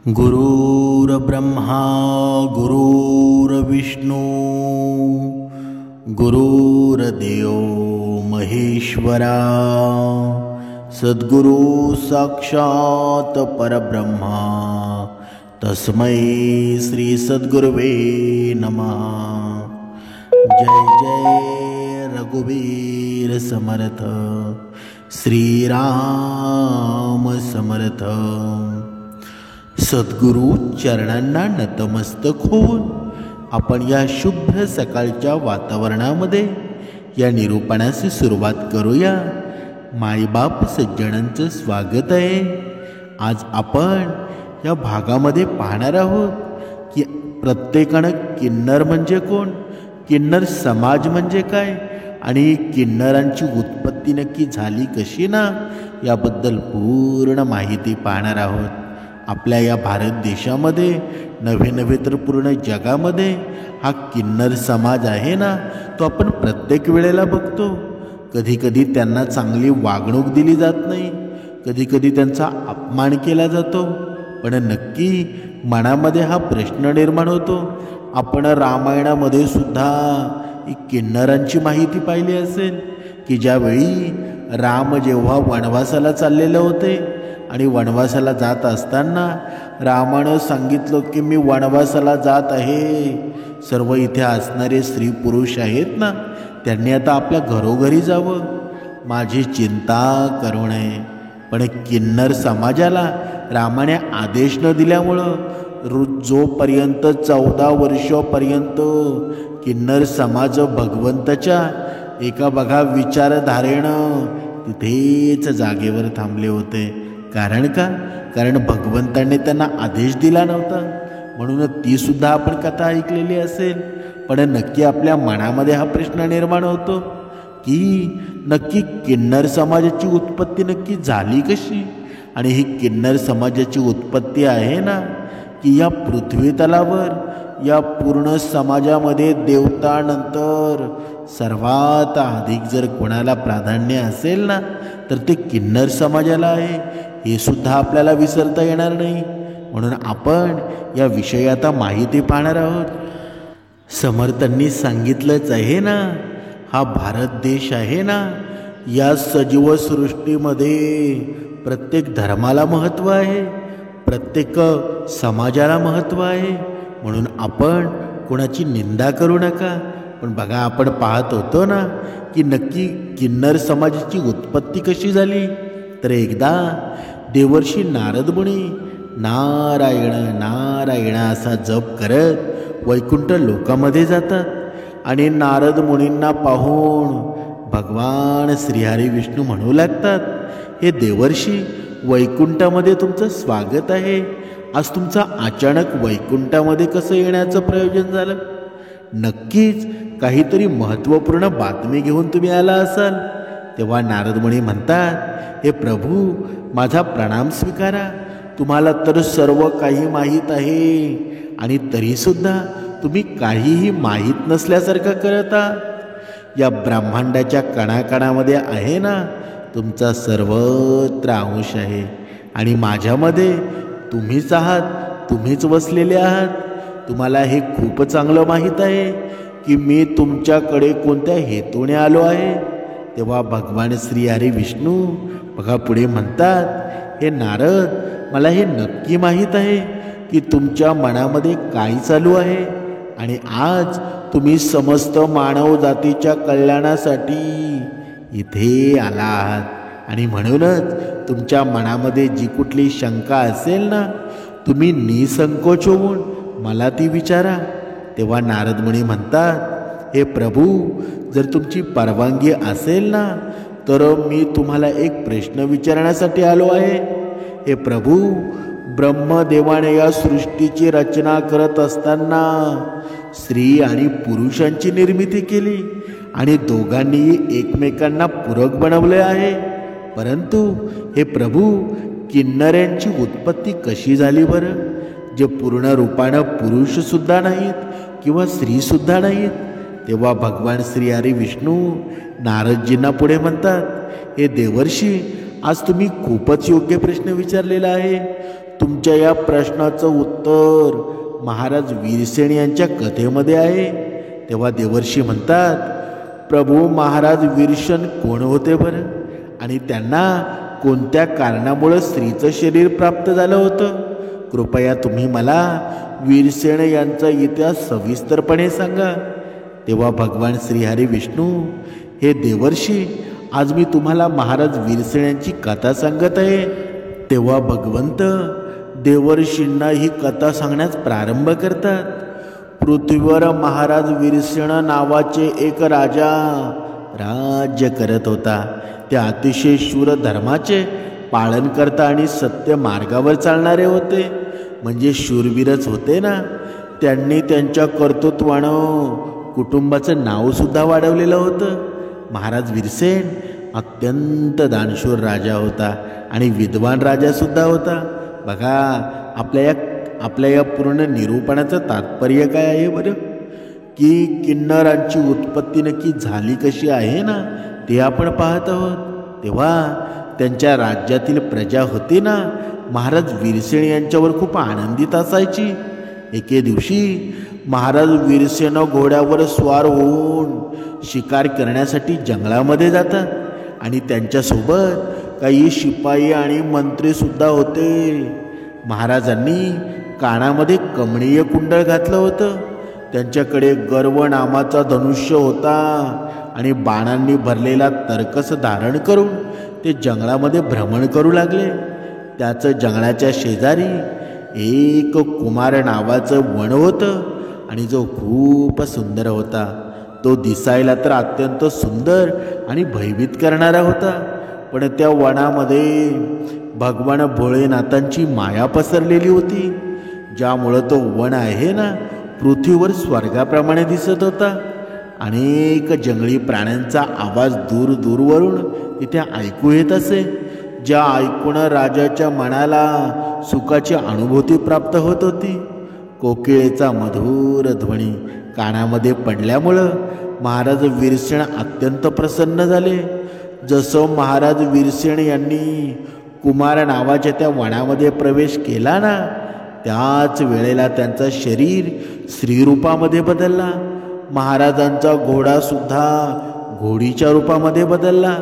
गुरुर्ब्रह्मा गुरुर्विष्णू गुरुर्देव महेश्वरा सद्गुरु साक्षात परब्रह्मा तस्मै श्री सद्गुरुवे नमः। जय जय रघुवीर समर्थ श्रीराम समर्थ। सद्गुरु चरणांना नतमस्तक होऊन आपण या शुभ्र सकाळच्या वातावरणामध्ये या निरूपणाची सुरुवात करूया। मायबाप सज्जनांचं स्वागत आहे। आज आपण या भागामध्ये पाहणार आहोत की प्रत्येकानं किन्नर म्हणजे कोण, किन्नर समाज म्हणजे काय आणि किन्नरांची उत्पत्ती नक्की झाली कशी ना, याबद्दल पूर्ण माहिती पाहणार आहोत। आपल्या या भारत देशामध्ये नव्हे तर पूर्ण जगामध्ये हा किन्नर समाज आहे ना, तो आपण प्रत्येक वेळेला बघतो। कधी त्यांना चांगली वागणूक दिली जात नाही, कधी त्यांचा अपमान केला जातो। पण नक्की मनामध्ये हा प्रश्न निर्माण होतो। आपण रामायणामध्ये सुद्धा किन्नरांची माहिती पाहिली असेल की ज्यावेळी राम जेव्हा वनवासाला चाललेले होते आणि वनवासाला जात असताना रामानं सांगितलं की मी वनवासाला जात आहे, सर्व इथे असणारे स्त्री पुरुष आहेत ना, त्यांनी आता आपल्या घरोघरी जावं, माझी चिंता करू नये। पण किन्नर समाजाला रामाने आदेश न दिल्यामुळं जोपर्यंत 14 वर्षापर्यंत किन्नर समाज भगवंताच्या एका बघा विचारधारेनं तिथेच जागेवर थांबले होते। कारण भगवंताने त्यांना आदेश दिला नव्हता, म्हणून ती सुद्धा आपण कथा ऐकलेली असेल। पण नक्की आपल्या मनामध्ये हा प्रश्न निर्माण होतो की नक्की किन्नर समाजाची उत्पत्ती नक्की झाली कशी। आणि ही किन्नर समाजाची उत्पत्ती आहे ना, की या पृथ्वी तलावर या पूर्ण समाजामध्ये देवतानंतर सर्वात अधिक जर कोणाला प्राधान्य असेल ना, तर ते किन्नर समाजाला आहे, हे सुद्धा आपल्याला विसरता येणार नाही। म्हणून आपण या विषयी आता माहिती पाहणार आहोत। समर्थांनी सांगितलंच आहे ना, हा भारत देश आहे ना, या सजीव सृष्टीमध्ये प्रत्येक धर्माला महत्त्व आहे, प्रत्येक समाजाला महत्त्व आहे। म्हणून आपण कोणाची निंदा करू नका। पण बघा, आपण पाहत होतो ना की नक्की किन्नर समाजाची उत्पत्ती कशी झाली। तर एकदा देवर्षी नारद मुनी नारायण नारायण असा जप करत वैकुंठ लोकामध्ये जातात आणि नारद मुनींना पाहून भगवान श्रीहरी विष्णू म्हणू लागतात, हे देवर्षी वैकुंठामध्ये तुमचं स्वागत आहे। आज तुमचा अचानक वैकुंठामध्ये कसं येण्याचं प्रयोजन झालं? नक्कीच काहीतरी महत्त्वपूर्ण बातमी घेऊन तुम्ही आला असाल। तेव्हा नारद मुनी म्हणतात, हे प्रभू माझा प्रणाम स्वीकारा, तुम्हाला तर सर्व काही माहीत आहे आणि तरीसुद्धा तुम्ही काहीही माहीत नसल्यासारखं करता। या ब्रह्मांडाच्या कणाकणामध्ये आहे ना तुमचा सर्वत्र अंश आहे आणि माझ्यामध्ये तुम्हीच आहात, तुम्हीच वसलेले आहात। तुम्हाला हे खूप चांगलं माहीत आहे की मी तुमच्याकडे कोणत्या हेतूने आलो आहे। तेव्हा भगवान श्रीहरी विष्णू बघा पुढे म्हणतात, हे नारद मला हे नक्की माहीत आहे की तुमच्या मनामध्ये काय चालू आहे आणि आज तुम्ही समस्त मानव जातीच्या कल्याणासाठी इथे आला आहात आणि म्हणूनच तुमच्या मनामध्ये जी कुठली शंका असेल ना, तुम्ही निसंकोच होऊन मला ती विचारा। तेव्हा नारद मुनी म्हणतात, हे प्रभू जर तुमची परवानगी असेल ना, तर मी तुम्हाला एक प्रश्न विचारण्यासाठी आलो आहे। हे प्रभू, ब्रह्मदेवाने या सृष्टीची रचना करत असताना स्त्री आणि पुरुषांची निर्मिती केली आणि दोघांनीही एकमेकांना पूरक बनवले आहे। परंतु हे प्रभू, किन्नऱ्यांची उत्पत्ती कशी झाली बरं, जे पूर्ण रूपानं पुरुष सुद्धा नाहीत किंवा स्त्री सुद्धा नाहीत? तेव्हा भगवान श्रीहरी विष्णू नारदजींना पुढे म्हणतात, हे देवर्षी आज तुम्ही खूपच योग्य प्रश्न विचारलेला आहे। तुमच्या या प्रश्नाचं उत्तर महाराज वीरसेन यांच्या कथेमध्ये आहे. तेव्हा देवर्षी म्हणतात, प्रभू महाराज वीरसेन कोण होते बरं, आणि त्यांना कोणत्या कारणामुळे स्त्रीचं शरीर प्राप्त झालं होतं? कृपया तुम्ही मला वीरसेन यांचा इतिहास सविस्तरपणे सांगा. तेव्हा भगवान श्रीहरी विष्णू, हे देवर्षी, आज मी तुम्हाला महाराज वीरसेन यांची कथा सांगत आहे. तेव्हा भगवंत देवर्षींना ही कथा सांगण्यास प्रारंभ करतात. पृथ्वीवर महाराज वीरसेन नावाचे एक राजा राज्य करत होता. ते अतिशय शूर धर्माचे पालन करता आणि सत्य मार्गावर चालणारे होते. म्हणजे शूरवीरच होते ना. त्यांनी त्यांच्या कर्तृत्वानं कुटुंबाचं नावसुद्धा वाढवलेलं होतं. महाराज वीरसेन अत्यंत दानशूर राजा होता आणि विद्वान राजासुद्धा होता. बघा, आपल्या या पूर्ण निरूपणाचं तात्पर्य काय आहे बरं, की किन्नरांची उत्पत्ती नक्की झाली कशी आहे ना, ते आपण पाहत आहोत. तेव्हा त्यांच्या राज्यातील प्रजा होती ना, महाराज वीरसेन यांच्यावर खूप आनंदित असायची. एके दिवशी महाराज वीरसेन घोड्यावर स्वार होऊन शिकार करण्यासाठी जंगलामध्ये जातात आणि त्यांच्यासोबत काही शिपाई आणि मंत्रीसुद्धा होते. महाराजांनी कानामध्ये कमनीय कुंडल घातलं होतं. त्यांच्याकडे गर्व नामाचा धनुष्य होता आणि बाणांनी भरलेला तर्कस धारण करून ते जंगलामध्ये भ्रमण करू लागले. त्याचं जंगलाच्या शेजारी एक कुमार नावाचं वन होतं आणि जो खूप सुंदर होता. तो दिसायला तर अत्यंत सुंदर आणि भयभीत करणारा होता. पण त्या वनामध्ये भगवान भोळेनाथांची माया पसरलेली होती, ज्यामुळं तो वन आहे ना, पृथ्वीवर स्वर्गाप्रमाणे दिसत होता. अनेक जंगली प्राण्यांचा आवाज दूर दूरवरून तिथे ऐकू येत असे, ज्या ऐकून राजाच्या मनाला सुखाची अनुभूती प्राप्त होत होती. कोकिळेचा मधुर ध्वनी कानामध्ये पडल्यामुळं महाराज वीरसेन अत्यंत प्रसन्न झाले. जसं महाराज वीरसेन यांनी कुमार नावाच्या त्या वनामध्ये प्रवेश केला ना, त्याच वेळेला त्यांचं शरीर स्त्रीरूपामध्ये बदलला. महाराजांचा घोडासुद्धा घोडीच्या रूपामध्ये बदलला.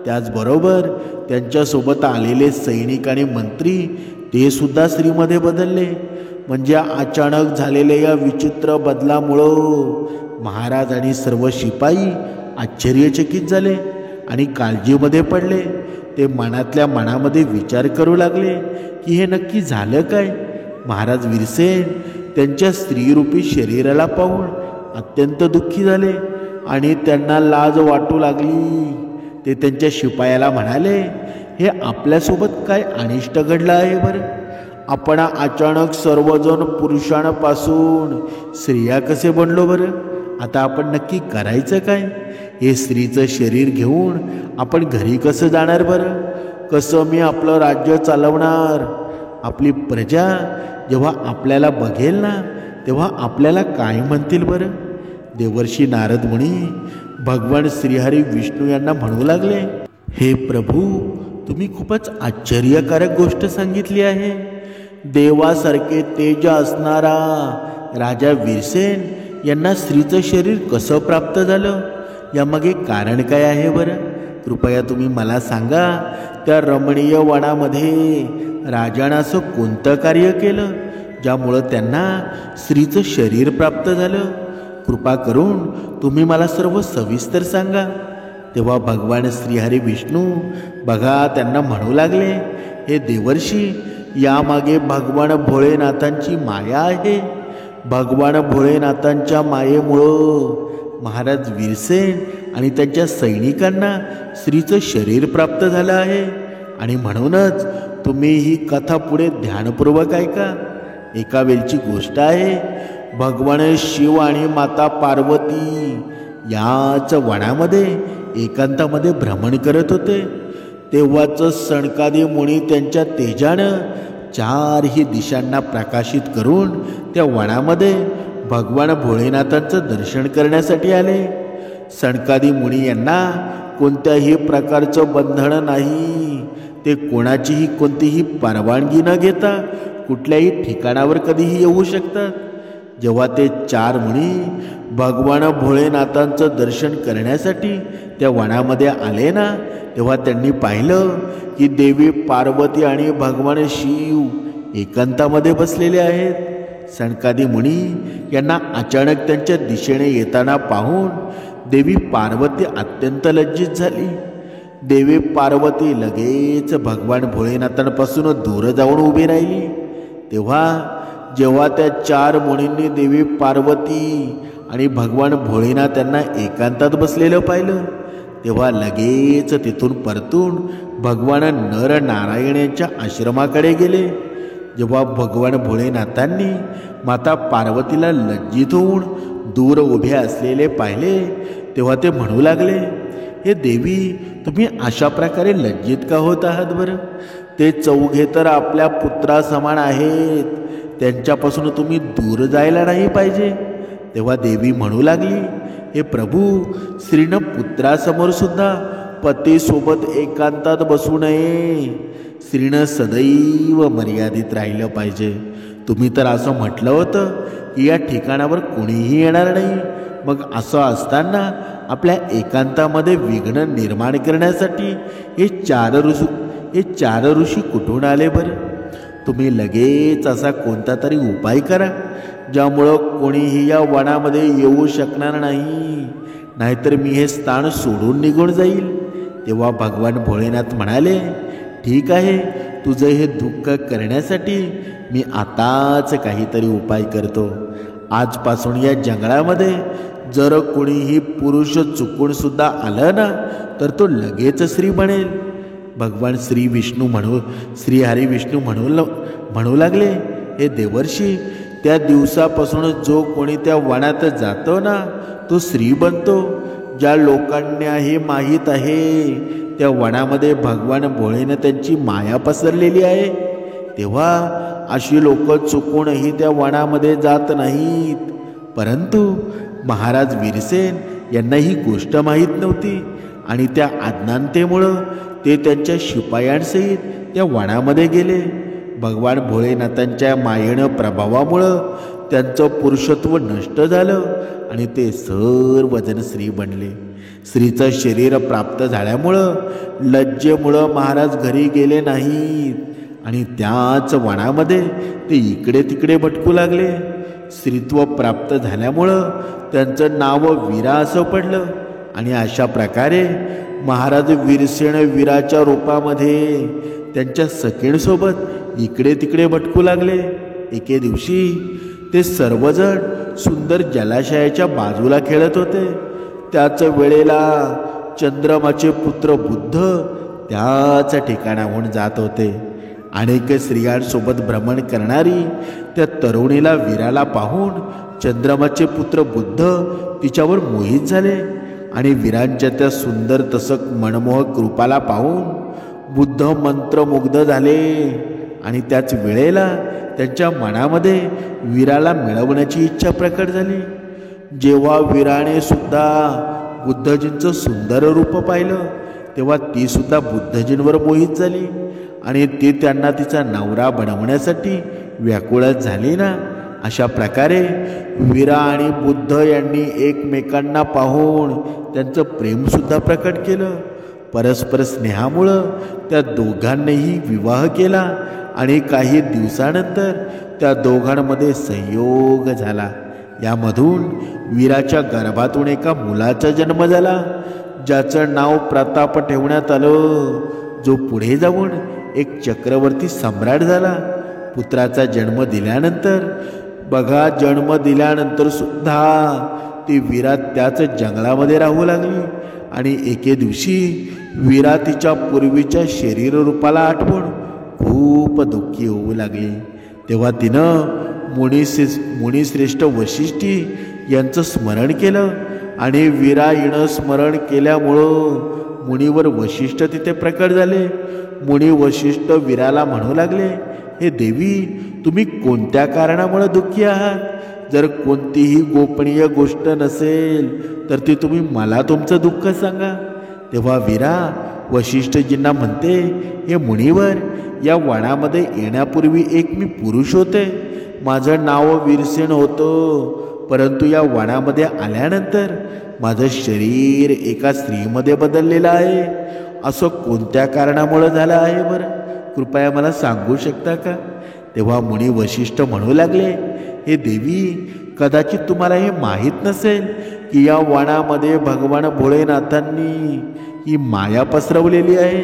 त्याचबरोबर त्यांच्यासोबत आलेले सैनिक आणि मंत्री ते सुद्धा स्त्रीमध्ये बदलले. म्हणजे अचानक झालेल्या या विचित्र बदलामुळं महाराज आणि सर्व शिपाई आश्चर्यचकित झाले आणि काळजीमध्ये पडले. ते मनातल्या मनामध्ये विचार करू लागले की हे नक्की झालं काय. महाराज वीरसेन त्यांच्या स्त्रीरूपी शरीराला पाहून अत्यंत दुःखी झाले आणि त्यांना लाज वाटू लागली. ते त्यांच्या शिपायाला म्हणाले, हे आपल्यासोबत काय अनिष्ट घडलं आहे बरं. आपण अचानक सर्वजण पुरुषांपासून स्त्रिया कसे बनलो बरं. आता आपण नक्की करायचं काय. हे स्त्रीचं शरीर घेऊन आपण घरी कसं जाणार बरं. कसं मी आपलं राज्य चालवणार. आपली प्रजा जेव्हा आपल्याला बघेल ना, तेव्हा आपल्याला काय म्हणतील बरं. देवर्षी नारद मुनी भगवान श्रीहरी विष्णू यांना म्हणू लागले, हे प्रभू, तुम्ही खूपच आश्चर्यकारक गोष्ट सांगितली आहे. देवासारखे तेज असणारा राजा वीरसेन यांना स्त्रीचं शरीर कसं प्राप्त झालं, यामागे कारण काय आहे बरं. कृपया तुम्ही मला सांगा. त्या रमणीय वनामध्ये राजानं असं कोणतं कार्य केलं ज्यामुळं त्यांना स्त्रीचं शरीर प्राप्त झालं. कृपा करून तुम्ही मला सर्व सविस्तर सांगा. तेव्हा भगवान श्रीहरी विष्णू बघा त्यांना म्हणू लागले, हे देवर्षी, यामागे भगवान भोळेनाथांची माया आहे. भगवान भोळेनाथांच्या मायेमुळं महाराज वीरसेन आणि त्यांच्या सैनिकांना स्त्रीचं शरीर प्राप्त झालं आहे. आणि म्हणूनच तुम्ही ही कथा पुढे ध्यानपूर्वक ऐका. एका वेळची गोष्ट आहे. भगवान शिव आणि माता पार्वती याच वनामध्ये एकांतामध्ये भ्रमण करत होते. तेव्हाच सनकादी मुनी त्यांच्या तेजानं चारही दिशांना प्रकाशित करून त्या वनामध्ये भगवान भोळेनाथांचं दर्शन करण्यासाठी आले. सनकादी मुनी यांना कोणत्याही प्रकारचं बंधन नाही. ते कोणाचीही कोणतीही परवानगी न घेता कुठल्याही ठिकाणावर कधीही येऊ शकतात. जेव्हा ते 4 मुनी भगवान भोळेनाथांचं दर्शन करण्यासाठी त्या वनामध्ये आले ना, तेव्हा त्यांनी पाहिलं की देवी पार्वती आणि भगवान शिव एकांतामध्ये बसलेले आहेत. सनकादी मुनी यांना अचानक त्यांच्या दिशेने येताना पाहून देवी पार्वती अत्यंत लज्जित झाली. देवी पार्वती लगेच भगवान भोळेनाथांपासून दूर जाऊन उभी राहिली. जेव्हा त्या 4 मुनींनी देवी पार्वती आणि भगवान भोळेनाथ यांना एकांतात बसलेलं पाहिलं, तेव्हा लगेच तिथून परतून भगवान नर नारायण यांच्या आश्रमाकडे गेले. जेव्हा भगवान भोळेनाथांनी माता पार्वतीला लज्जित होऊन दूर उभे असलेले पाहिले, तेव्हा ते म्हणू लागले, हे देवी, तुम्ही अशा प्रकारे लज्जित का होत आहात बरं? ते 4 तर आपल्या पुत्रासमान आहेत, त्यांच्यापासून तुम्ही दूर जायला नाही पाहिजे. तेव्हा देवी म्हणू लागली, हे प्रभू, स्त्रीनं पुत्रासमोर सुद्धा पतीसोबत एकांतात बसू नये. स्त्रीनं सदैव मर्यादित राहिलं पाहिजे. तुम्ही तर असं म्हटलं होतं की या ठिकाणावर कोणीही येणार नाही. मग असं असताना आपल्या एकांतामध्ये विघ्न निर्माण करण्यासाठी हे 4 ऋषी कुठून आले बरं? तुम्ही लगेच असा कोणता तरी उपाय करा ज्यामुळं कोणीही या वनामध्ये येऊ शकणार नाही, नाहीतर मी हे स्थान सोडून निघून जाईल. तेव्हा भगवान भोळेनाथ म्हणाले, ठीक आहे, तुझं हे दुःख करण्यासाठी मी आताच काहीतरी उपाय करतो. आजपासून या जंगलामध्ये जर कोणीही पुरुष चुकून सुद्धा आलं ना, तर तो लगेच स्त्री बनेल. भगवान श्री हरी विष्णू म्हणू लागले, हे देवर्षी, त्या दिवसापासून जो कोणी त्या वनात जातो ना, तो स्त्री बनतो. ज्या लोकांना हे माहीत आहे त्या वनामध्ये भगवान भोळेने त्यांची माया पसरलेली आहे, तेव्हा अशी लोक चुकूनही त्या वनामध्ये जात नाहीत. परंतु महाराज वीरसेन यांना ही गोष्ट माहीत नव्हती आणि त्या अज्ञानतेमुळं ते त्यांच्या शिपायांसहित त्या वनामध्ये गेले. भगवान भोळेनाथांच्या मायेनं प्रभावामुळं त्यांचं पुरुषत्व नष्ट झालं आणि ते सर्वजण स्त्री बनले. स्त्रीचं शरीर प्राप्त झाल्यामुळं लज्जेमुळं महाराज घरी गेले नाहीत आणि त्याच वनामध्ये ते इकडे तिकडे भटकू लागले. स्त्रीत्व प्राप्त झाल्यामुळं त्यांचं नाव वीरा असं पडलं आणि अशा प्रकारे महाराज वीरसेन वीराच्या रूपामध्ये त्यांच्या सखींसोबत इकडे तिकडे भटकू लागले. एके दिवशी ते सर्वजण सुंदर जलाशयाच्या बाजूला खेळत होते. त्याच वेळेला चंद्रमाचे पुत्र बुद्ध त्याच ठिकाणाहून जात होते. अनेक स्त्रियांसोबत भ्रमण करणारी त्या तरुणीला वीराला पाहून चंद्रमाचे पुत्र बुद्ध तिच्यावर मोहित झाले आणि वीरांच्या त्या सुंदर तसक मनमोहक रूपाला पाहून बुद्ध मंत्रमुग्ध झाले आणि त्याच वेळेला त्यांच्या मनामध्ये वीराला मिळवण्याची इच्छा प्रकट झाली. जेव्हा वीराने सुद्धा बुद्धजींचं सुंदर रूप पाहिलं, तेव्हा ती सुद्धा बुद्धजींवर मोहित झाली आणि ती त्यांना तिचा नवरा बनवण्यासाठी व्याकुळच झाली ना. अशा प्रकारे वीरा आणि बुद्ध यांनी एकमेकांना पाहून त्यांचं प्रेमसुद्धा प्रकट केलं. परस्पर स्नेहामुळं त्या दोघांनीही विवाह केला आणि काही दिवसानंतर त्या दोघांमध्ये संयोग झाला. यामधून वीराच्या गर्भातून एका मुलाचा जन्म झाला, ज्याचं नाव प्रताप ठेवण्यात आलं, जो पुढे जाऊन एक चक्रवर्ती सम्राट झाला. पुत्राचा जन्म दिल्यानंतर सुद्धा ती वीरा त्याच जंगलामध्ये राहू लागली आणि एके दिवशी वीरा तिच्या पूर्वीच्या शरीर रूपाला आठवून खूप दुःखी होऊ लागली. तेव्हा तिनं मुनिश्रेष्ठ वशिष्ठी यांचं स्मरण केलं आणि वीरा हिनं स्मरण केल्यामुळं मुनीवर वशिष्ठ तिथे प्रकट झाले. मुनी वशिष्ठ वीराला म्हणू लागले, हे देवी, तुम्ही कोणत्या कारणामुळे दुःखी आहात? जर कोणतीही गोपनीय गोष्ट नसेल तर ती तुम्ही मला तुमचं दुःख सांगा. तेव्हा वीरा वशिष्ठजींना म्हणते, हे मुनिवर, या वनामध्ये येण्यापूर्वी एक मी पुरुष होते. माझं नाव वीरसेन होतं. परंतु या वनामध्ये आल्यानंतर माझं शरीर एका स्त्रीमध्ये बदललेलं आहे. असं कोणत्या कारणामुळे झालं आहे बरं? कृपया मला सांगू शकता का? तेव्हा मुनी वशिष्ठ म्हणू लागले, हे देवी, कदाचित तुम्हाला हे माहीत नसेल की या वनामध्ये भगवान भोळेनाथांनी ही माया पसरवलेली आहे.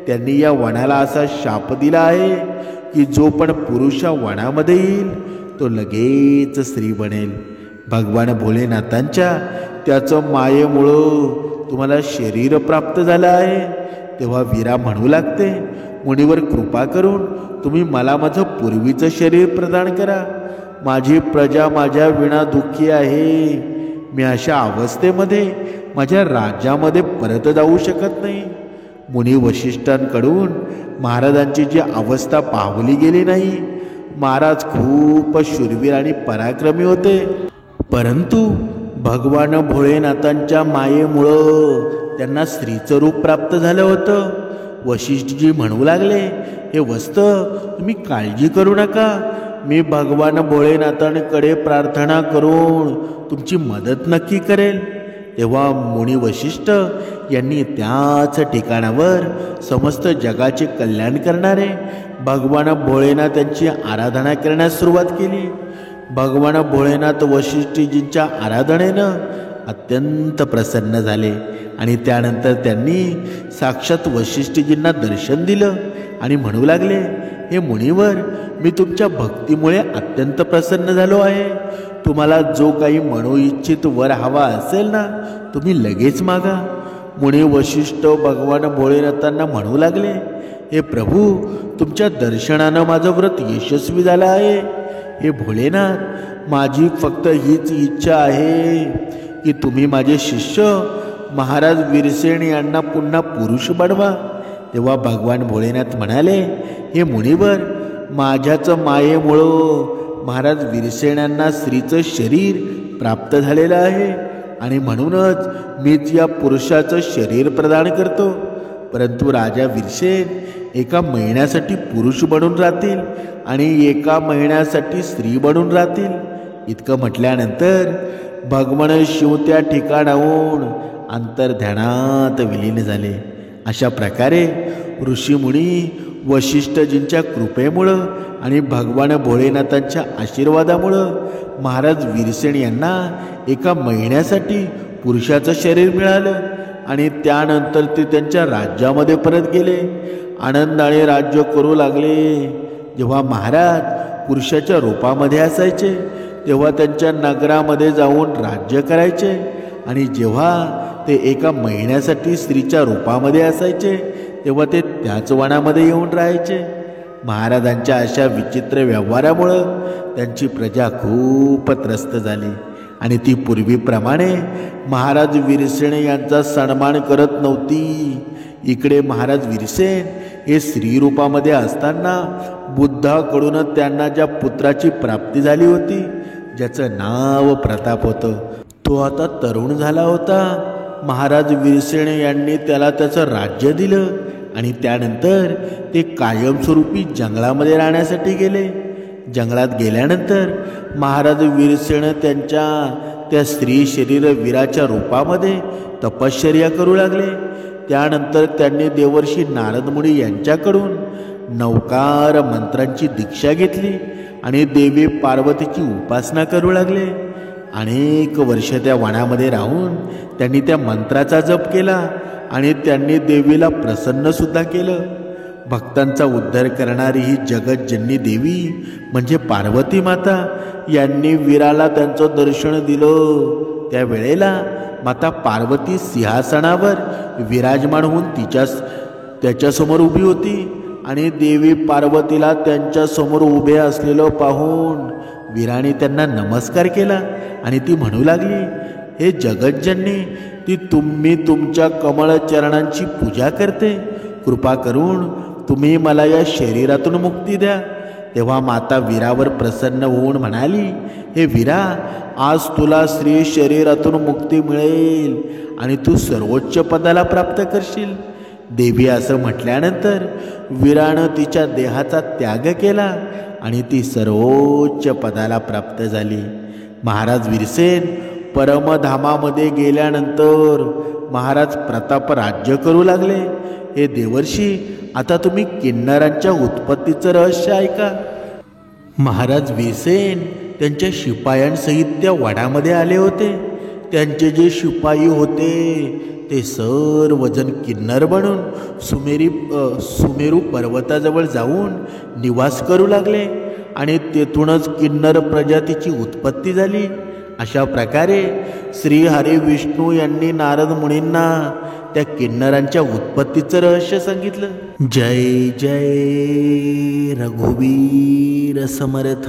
त्यांनी या वनाला असा शाप दिला आहे की जो पण पुरुष या वनामध्ये येईल तो लगेच स्त्री बनेल. भगवान भोलेनाथांच्या त्याचं मायेमुळं तुम्हाला शरीर प्राप्त झालं आहे. तेव्हा वीरा म्हणू लागते, मुनीवर कृपा करून तुम्ही मला माझं पूर्वीचं शरीर प्रदान करा. माझी प्रजा माझ्या विना दुःखी आहे. मी अशा अवस्थेमध्ये माझ्या राज्यामध्ये परत जाऊ शकत नाही. मुनी वशिष्ठांकडून महाराजांची जी अवस्था पाहली गेली नाही. महाराज खूप शूरवीर आणि पराक्रमी होते, परंतु भगवान भोळेनाथांच्या मायेमुळं त्यांना स्त्रीचं रूप प्राप्त झालं होतं. वशिष्ठजी म्हणू लागले, हे वस्त, तुम्ही काळजी करू नका. मी भगवान भोळेनाथांकडे प्रार्थना करून तुमची मदत नक्की करेल. तेव्हा मुनी वशिष्ठ यांनी त्याच ठिकाणावर समस्त जगाचे कल्याण करणारे भगवान भोळेनाथ यांची आराधना करण्यास सुरुवात केली. भगवान भोळेनाथ वशिष्ठजींच्या आराधनेनं अत्यंत प्रसन्न झाले आणि त्यानंतर त्यांनी साक्षात वशिष्ठजींना दर्शन दिलं आणि म्हणू लागले, हे मुनिवर, मी तुमच्या भक्तीमुळे अत्यंत प्रसन्न झालो आहे. तुम्हाला जो काही मनोइच्छित वर हवा असेल ना, तुम्ही लगेच मागा. मुनी वशिष्ठ भगवान भोळेनाथांना म्हणू लागले, हे प्रभू, तुमच्या दर्शनानं माझं व्रत यशस्वी झालं आहे. हे भोलेनाथ, माझी फक्त हीच इच्छा आहे की तुम्ही माझे शिष्य महाराज वीरसेन यांना पुन्हा पुरुष बनवा. तेव्हा भगवान भोलेनाथ म्हणाले, हे मुनिवर, माझ्याच मायेमुळं महाराज वीरसेन यांना स्त्रीचं शरीर प्राप्त झालेलं आहे आणि म्हणूनच मीच या पुरुषाचं शरीर प्रदान करतो. परंतु राजा वीरसेन एका महिन्यासाठी पुरुष बनून राहतील आणि एका महिन्यासाठी स्त्री बनून राहतील. इतकं म्हटल्यानंतर भगवान शिव त्या ठिकाणाहून अंतर्ध्यानात विलीन झाले. अशा प्रकारे ऋषीमुनी वशिष्ठजींच्या कृपेमुळं आणि भगवान भोळेनाथांच्या आशीर्वादामुळं महाराज वीरसेन यांना एका महिन्यासाठी पुरुषाचं शरीर मिळालं आणि त्यानंतर ते त्यांच्या राज्यामध्ये परत गेले. आनंदाने राज्य करू लागले. जेव्हा महाराज पुरुषाच्या रूपामध्ये असायचे तेव्हा त्यांच्या नगरामध्ये जाऊन राज्य करायचे आणि जेव्हा ते एका महिन्यासाठी स्त्रीच्या रूपामध्ये असायचे तेव्हा ते त्याच वनामध्ये येऊन राहायचे. महाराजांच्या अशा विचित्र व्यवहारामुळं त्यांची प्रजा खूप त्रस्त झाली आणि ती पूर्वीप्रमाणे महाराज वीरसेन यांचा सन्मान करत नव्हती. इकडे महाराज वीरसेन हे स्त्री रूपामध्ये असताना बुद्धाकडून त्यांना ज्या पुत्राची प्राप्ती झाली होती, ज्याचं नाव प्रताप होतं, तो आता तरुण झाला होता. महाराज वीरसेन यांनी त्याला त्याचं राज्य दिलं आणि त्यानंतर ते कायमस्वरूपी जंगलामध्ये राहण्यासाठी गेले. जंगलात गेल्यानंतर महाराज वीरसेन त्यांच्या त्या स्त्री शरीर वीराच्या रूपामध्ये तपश्चर्या करू लागले. त्यानंतर त्यांनी देवर्षी नारद मुनी यांच्याकडून नवकार मंत्रांची दीक्षा घेतली आणि देवी पार्वतीची उपासना करू लागले. अनेक वर्ष त्या वनामध्ये राहून त्यांनी त्या मंत्राचा जप केला आणि त्यांनी देवीला प्रसन्नसुद्धा केलं. भक्तांचा उद्धार करणारी ही जगज्जननी देवी म्हणजे पार्वती माता यांनी वीराला त्यांचं दर्शन दिलं. त्यावेळेला माता पार्वती सिंहासनावर विराजमान होऊन त्याच्यासमोर उभी होती आणि देवी पार्वतीला त्यांच्यासमोर उभे असलेलं पाहून वीराने त्यांना नमस्कार केला आणि ती म्हणू लागली, हे जगज्जननी, ती तुम्ही तुमच्या कमळ चरणांची पूजा करते. कृपा करून तुम्ही मला या शरीरातून मुक्ती द्या. तेव्हा माता वीरावर प्रसन्न होऊन म्हणाली, हे वीरा, आज तुला स्त्री शरीरातून मुक्ती मिळेल आणि तू सर्वोच्च पदाला प्राप्त करशील. देवी असं म्हटल्यानंतर वीरानं तिच्या देहाचा त्याग केला आणि ती सर्वोच्च पदाला प्राप्त झाली. महाराज वीरसेन परमधामामध्ये गेल्यानंतर महाराज प्रताप राज्य करू लागले. हे देवर्षी, आता तुम्ही किन्नरांच्या उत्पत्तीचं रहस्य ऐका. महाराज वीरसेन त्यांच्या शिपायांसहित त्या वडामध्ये आले होते. त्यांचे जे शिपाई होते ते सर्वजण किन्नर बनून सुमेरू पर्वताजवळ जाऊन निवास करू लागले आणि तेथूनच किन्नर प्रजातीची उत्पत्ती झाली. अशा प्रकारे श्री हरी विष्णू यांनी नारद मुनींना त्या किन्नरांच्या उत्पत्तीचं रहस्य सांगितलं. जय जय रघुवीर समर्थ.